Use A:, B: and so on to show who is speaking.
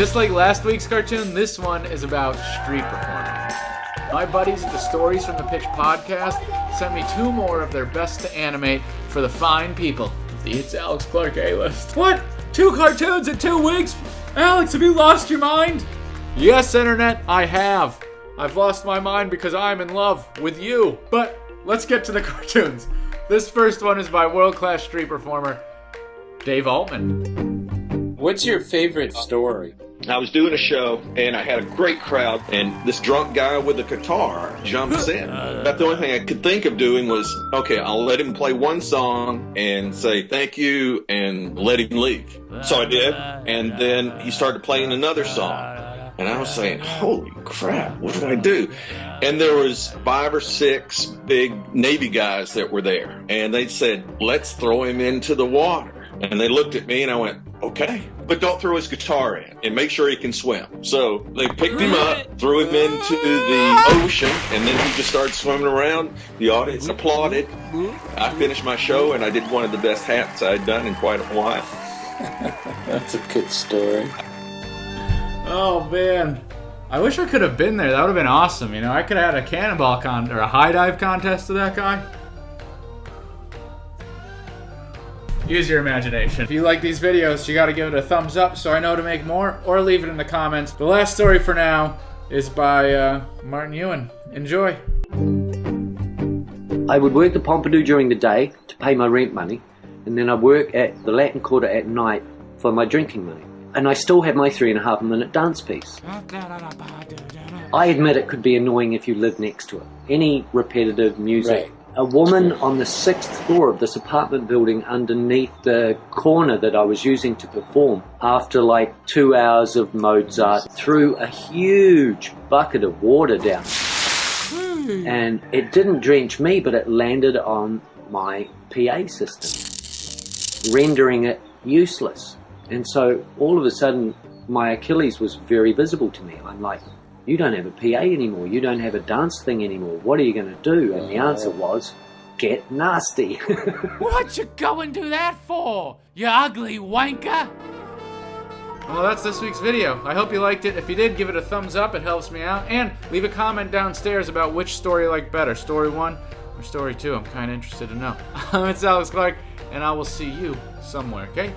A: Just like last week's cartoon, this one is about street performing. My buddies at the Stories from the Pitch podcast sent me 2 more of their best to animate for the fine people of the itsAlexClark A-list. What? 2 cartoons in 2 weeks? Alex, have you lost your mind? Yes, Internet, I have. I've lost my mind because I'm in love with you. But let's get to the cartoons. This first one is by world-class street performer Dave Altman.
B: What's your favorite story?
C: I was doing a show, and I had a great crowd, and this drunk guy with a guitar jumps in. About the only thing I could think of doing was, okay, I'll let him play one song and say thank you and let him leave. So I did, and then he started playing another song. And I was saying, holy crap, what did I do? And there was 5 or 6 big Navy guys that were there, and they said, let's throw him into the water. And they looked at me, and I went, okay, but don't throw his guitar in, and make sure he can swim. So they picked him up, threw him into the ocean, and then he just started swimming around. The audience applauded. I finished my show, and I did one of the best hats I'd done in quite a while.
B: That's a good story.
A: Oh man, I wish I could have been there. That would have been awesome. You know, I could have had a cannonball or a high dive contest to that guy. Use your imagination. If you like these videos, you gotta give it a thumbs up so I know to make more, or leave it in the comments. The last story for now is by Martin Ewan. Enjoy.
D: I would work the Pompidou during the day to pay my rent money, and then I'd work at the Latin Quarter at night for my drinking money. And I still have my 3.5-minute dance piece. I admit it could be annoying if you live next to it. Any repetitive music.
B: Right.
D: A woman on the 6th floor of this apartment building underneath the corner that I was using to perform, after like 2 hours of Mozart, threw a huge bucket of water down. And it didn't drench me, but it landed on my PA system, rendering it useless. And so all of a sudden, my Achilles was very visible to me. I'm like, you don't have a PA anymore. You don't have a dance thing anymore. What are you going to do? And the answer was, get nasty.
A: What you going to do that for, you ugly wanker? Well, that's this week's video. I hope you liked it. If you did, give it a thumbs up. It helps me out. And leave a comment downstairs about which story you like better, story 1 or story 2. I'm kind of interested to know. It's itsAlexClark, and I will see you somewhere, okay?